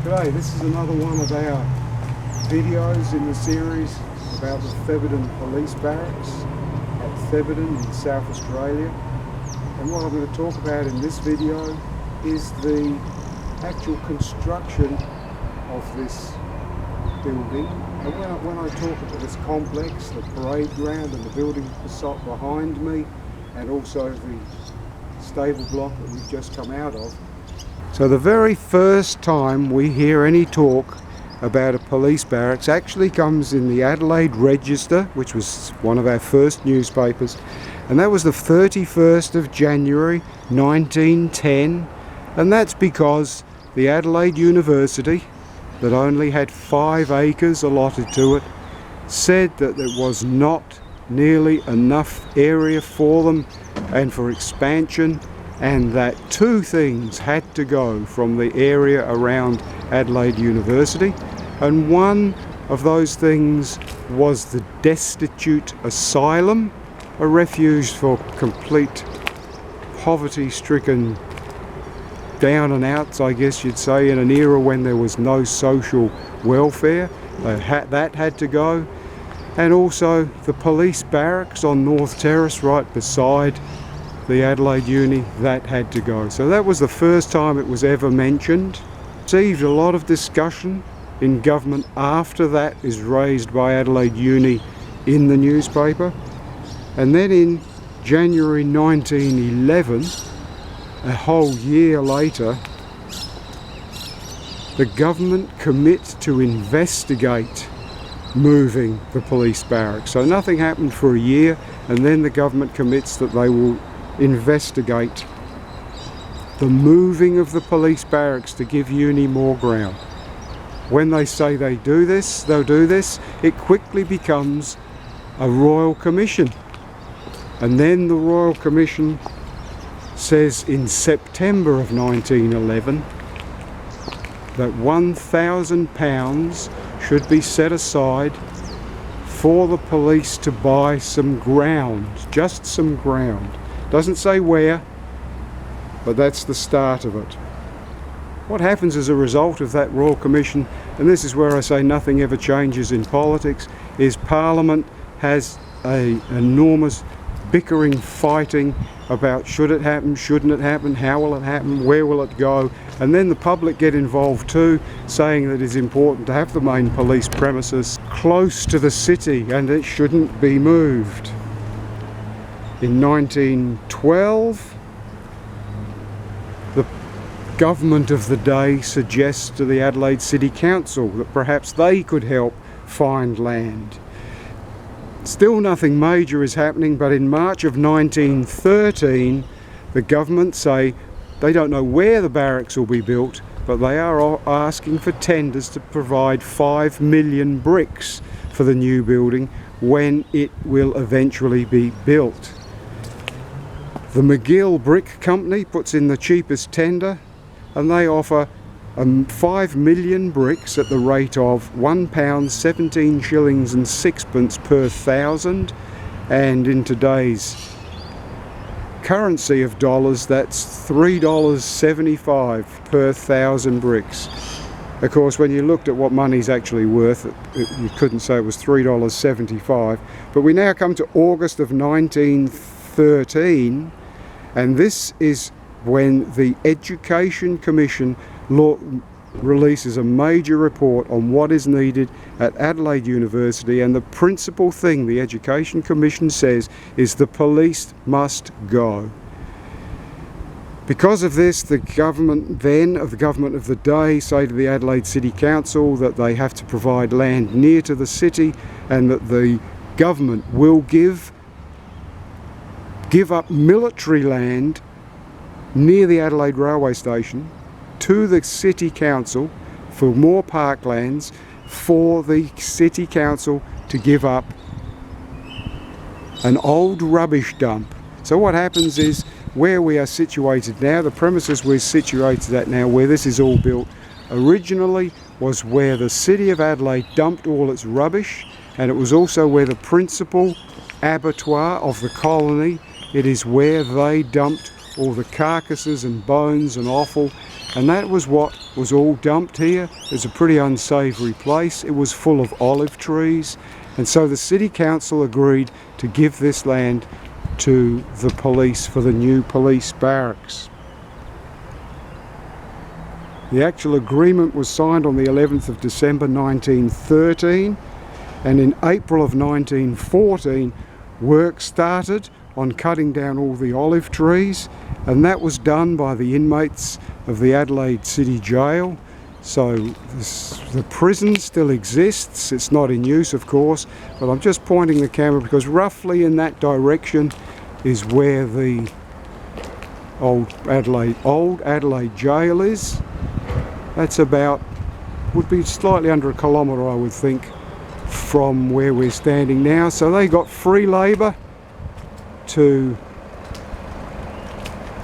G'day, this is another one of our videos in the series about the Thebarton Police Barracks at Thebarton in South Australia. And what I'm going to talk about in this video is the actual construction of this building. And when I talk about this complex, the parade ground and the building behind me, and also the stable block that we've just come out of. So the very first time we hear any talk about a police barracks actually comes in the Adelaide Register, which was one of our first newspapers, and that was the 31st of January 1910, and that's because the Adelaide University, that only had 5 acres allotted to it, said that there was not nearly enough area for them and for expansion, and that 2 things had to go from the area around Adelaide University, and one of those things was the destitute asylum, a refuge for complete poverty-stricken down and outs, I guess you'd say, in an era when there was no social welfare. That had to go, and also the police barracks on North Terrace right beside the Adelaide Uni, that had to go. So that was the first time it was ever mentioned. Received a lot of discussion in government after that is raised by Adelaide Uni in the newspaper. And then in January 1911, a whole year later, the government commits to investigate moving the police barracks. So nothing happened for a year, and then the government commits that they will investigate the moving of the police barracks to give uni more ground. When they say they'll do this, it quickly becomes a Royal Commission. And then the Royal Commission says in September of 1911 that £1,000 should be set aside for the police to buy some ground, just some ground. Doesn't say where, but that's the start of it. What happens as a result of that Royal Commission, and this is where I say nothing ever changes in politics, is Parliament has an enormous bickering, fighting about should it happen, shouldn't it happen, how will it happen, where will it go, and then the public get involved too, saying that it's important to have the main police premises close to the city and it shouldn't be moved. In 1912, the government of the day suggests to the Adelaide City Council that perhaps they could help find land. Still nothing major is happening, but in March of 1913, the government say they don't know where the barracks will be built, but they are asking for tenders to provide 5 million bricks for the new building when it will eventually be built. The McGill Brick Company puts in the cheapest tender, and they offer 5 million bricks at the rate of £1, 17 shillings and 6pence per 1,000, and in today's currency of dollars, that's $3.75 per 1,000 bricks. Of course, when you looked at what money's actually worth, you couldn't say it was $3.75. But we now come to August of 1913, and this is when the Education Commission releases a major report on what is needed at Adelaide University, and the principal thing the Education Commission says is the police must go. Because of this, the government of the day say to the Adelaide City Council that they have to provide land near to the city, and that the government will give up military land near the Adelaide railway station to the City Council for more parklands, for the City Council to give up an old rubbish dump. So what happens is, where we are situated now, the premises we're situated at now, where this is all built, originally was where the City of Adelaide dumped all its rubbish, and it was also where the principal abattoir of the colony, it is where they dumped all the carcasses and bones and offal and that was what was all dumped here. It's a pretty unsavoury place. It was full of olive trees, and so the City Council agreed to give this land to the police for the new police barracks. The actual agreement was signed on the 11th of December 1913, and in April of 1914 work started on cutting down all the olive trees, and that was done by the inmates of the Adelaide City Jail. So the prison still exists. It's not in use, of course, but I'm just pointing the camera because roughly in that direction is where the old Adelaide Jail is. That's about, would be slightly under a kilometre, I would think, from where we're standing now. So they got free labour to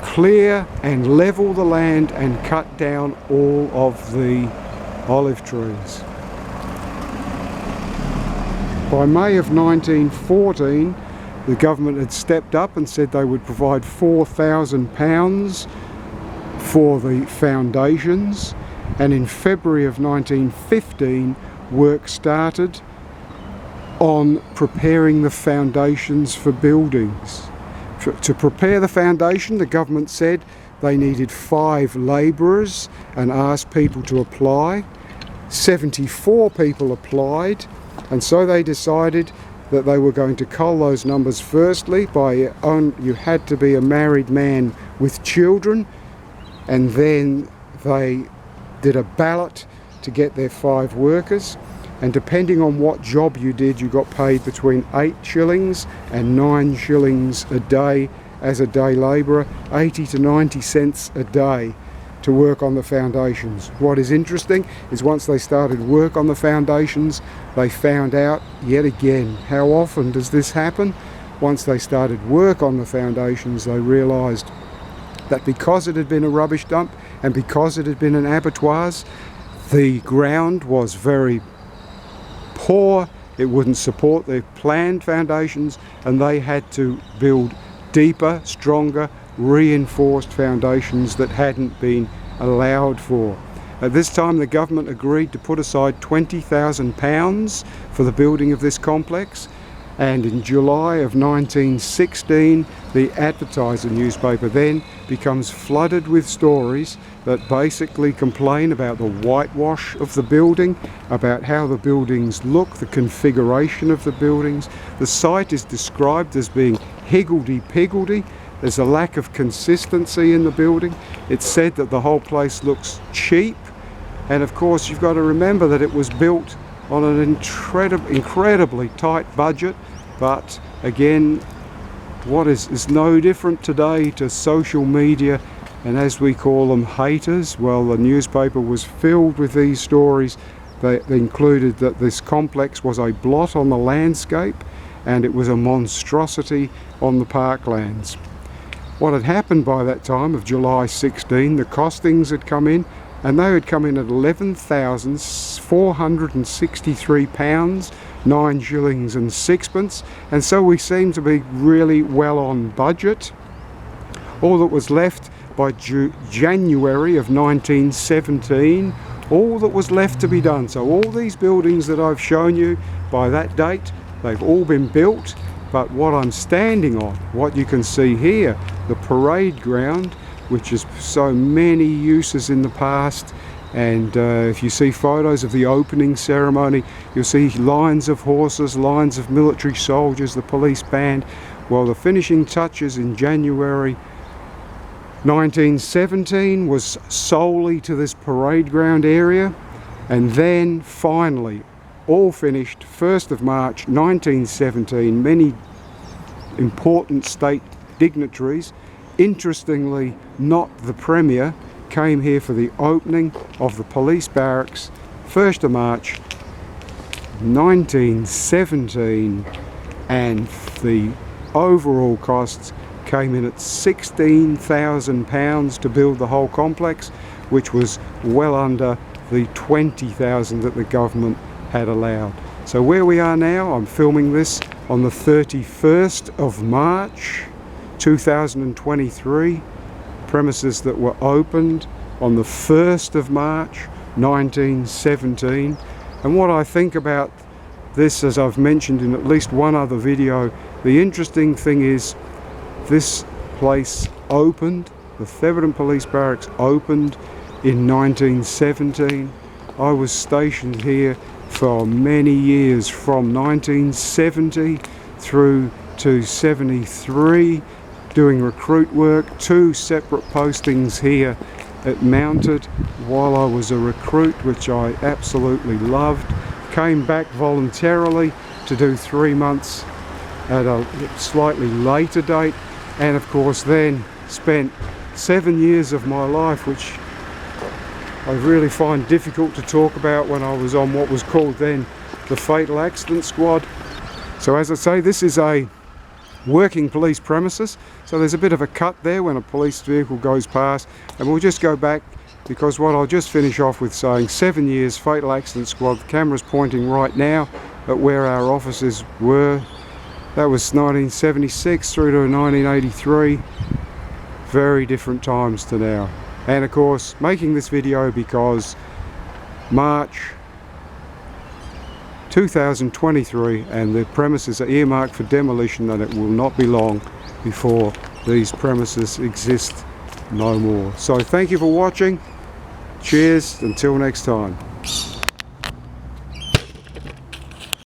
clear and level the land and cut down all of the olive trees. By May of 1914, the government had stepped up and said they would provide £4,000 for the foundations, and in February of 1915 work started on preparing the foundations for buildings. To prepare the foundation, the government said they needed 5 labourers and asked people to apply. 74 people applied, and so they decided that they were going to cull those numbers firstly by you had to be a married man with children, and then they did a ballot to get their 5 workers, and depending on what job you did, you got paid between 8 shillings and 9 shillings a day as a day labourer, 80 to 90 cents a day to work on the foundations. What is interesting is once they started work on the foundations, they found out yet again, how often does this happen? Once they started work on the foundations, they realised that because it had been a rubbish dump and because it had been an abattoirs, the ground was very poor, it wouldn't support their planned foundations, and they had to build deeper, stronger, reinforced foundations that hadn't been allowed for. At this time the government agreed to put aside £20,000 for the building of this complex, and in July of 1916 the Advertiser newspaper then becomes flooded with stories that basically complain about the whitewash of the building, about how the buildings look, the configuration of the buildings. The site is described as being higgledy-piggledy. There's a lack of consistency in the building. It's said that the whole place looks cheap, and of course you've got to remember that it was built on an incredibly tight budget. But again, what is no different today to social media and, as we call them, haters. Well, the newspaper was filled with these stories. They included that this complex was a blot on the landscape and it was a monstrosity on the parklands. What had happened by that time of July 16, the costings had come in, and they had come in at £11,463, 9 shillings and 6pence, and so we seem to be really well on budget. All that was left by January of 1917, all that was left to be done. So all these buildings that I've shown you, by that date, they've all been built. But what I'm standing on, what you can see here, the parade ground, which has so many uses in the past, and if you see photos of the opening ceremony, you'll see lines of horses, lines of military soldiers, the police band. Well, the finishing touches in January 1917 was solely to this parade ground area, and then finally all finished 1st of March 1917. Many important state dignitaries, interestingly not the Premier, came here for the opening of the police barracks 1st of March 1917, and the overall costs came in at £16,000 to build the whole complex, which was well under the £20,000 that the government had allowed. So where we are now, I'm filming this on the 31st of March 2023, premises that were opened on the 1st of March 1917. And what I think about this, as I've mentioned in at least one other video, the interesting thing is this place opened, the Thebarton Police Barracks opened in 1917. I was stationed here for many years, from 1970 through to 73, doing recruit work, 2 separate postings here at Mounted while I was a recruit, which I absolutely loved. Came back voluntarily to do 3 months at a slightly later date, and of course then spent 7 years of my life, which I really find difficult to talk about, when I was on what was called then the Fatal Accident Squad. So as I say, this is a working police premises, so there's a bit of a cut there when a police vehicle goes past, and we'll just go back, because what I'll just finish off with saying, 7 years Fatal Accident Squad. The camera's pointing right now at where our officers were. That was 1976 through to 1983. Very different times to now. And of course, making this video because March 2023 and the premises are earmarked for demolition, and it will not be long before these premises exist no more. So thank you for watching. Cheers, until next time.